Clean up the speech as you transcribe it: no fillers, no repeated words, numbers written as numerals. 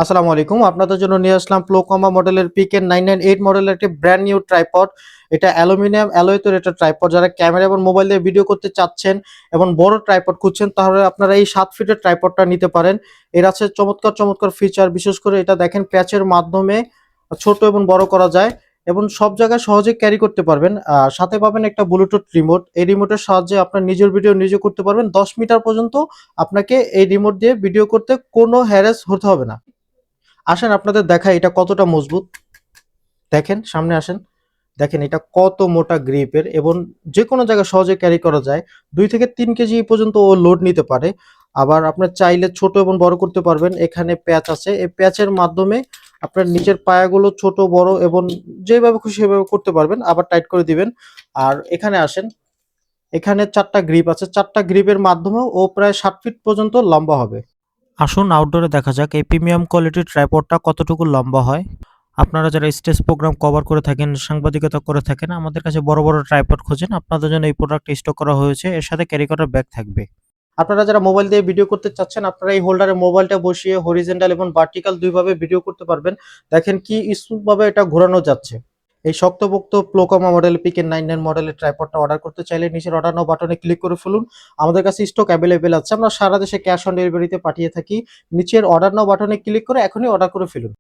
আসসালামু আলাইকুম। আপনাদের জন্য নিয়ে আসলাম Plocoma মডেলের PK 998 মডেলের একটি ব্র্যান্ড নিউ ট্রাইপড। এটা অ্যালুমিনিয়াম অ্যালয় তৈরির একটা ট্রাইপড। যারা ক্যামেরা এবং মোবাইল দিয়ে ভিডিও করতে চাচ্ছেন এবং বড় ট্রাইপড খুঁজছেন তাহলে আপনারা এই 7 ফিটের ট্রাইপডটা নিতে পারেন। এর আছে চমৎকার ফিচার। বিশেষ করে এটা দেখেন প্যাচের মাধ্যমে ছোট এবং বড় করা যায় এবং সব জায়গায় সহজে ক্যারি করতে পারবেন। সাথে পাবেন একটা ব্লুটুথ রিমোট। এই রিমোটের সাহায্যে আপনার নিজের ভিডিও নিজে করতে পারবেন। 10 মিটার পর্যন্ত আপনাকে এই রিমোট দিয়ে ভিডিও করতে কোনো হ্যারাস হতে হবে না। আসেন আপনাদের দেখাই এটা কতটা মজবুত। দেখেন সামনে আসেন। দেখেন এটা কত মোটা গ্রিপের এবং যে কোনো জায়গায় সহজে ক্যারি করা যায়। 2 থেকে 3 কেজি পর্যন্ত ও লোড নিতে পারে। আবার আপনার চাইলে ছোট এবং বড় করতে পারবেন। এখানে প্যাচ আছে। এই প্যাচের মাধ্যমে আপনার নিচের পায়াগুলো ছোট বড় এবং যেভাবে খুশি সেভাবে করতে পারবেন। আবার টাইট করে দিবেন। আর এখানে আসেন। এখানে 4 টা গ্রিপ আছে। 4 টা গ্রিপের মাধ্যমেও ও প্রায় 7 ফিট পর্যন্ত লম্বা হবে। আসুন আউটডোরে দেখা যাক এই প্রিমিয়াম কোয়ালিটির ট্রাইপডটা কতটুকু লম্বা হয়। আপনারা যারা স্টেজ প্রোগ্রাম কভার করে থাকেন, সাংবাদিকতা করে থাকেন, আমাদের কাছে বড় ট্রাইপড খোঁজেন, আপনাদের জন্য এই প্রোডাক্ট স্টক করা হয়েছে। এর সাথে ক্যারি করার ব্যাগ থাকবে। আপনারা যারা মোবাইল দিয়ে ভিডিও করতে চাচ্ছেন, আপনারা এই হোল্ডারে মোবাইলটা বসিয়ে হরিজন্টাল এবং ভার্টিক্যাল 2 ভাবে ভিডিও করতে পারবেন। দেখেন কি স্মুথ ভাবে এটা ঘোরানো যাচ্ছে। এই শক্তপোক্ত Plocoma মডেল PK99 মডেলের ট্রাইপডটা অর্ডার করতে চাইলে নিচের অর্ডার নাও বাটনে ক্লিক করে ফেলুন। আমাদের কাছে স্টক অ্যাভেলেবেল আছে। আমরা সারা দেশে ক্যাশ অন ডেলিভারিতে পাঠিয়ে থাকি। নিচের অর্ডার নাও বাটনে ক্লিক করে এখনই অর্ডার করে ফেলুন।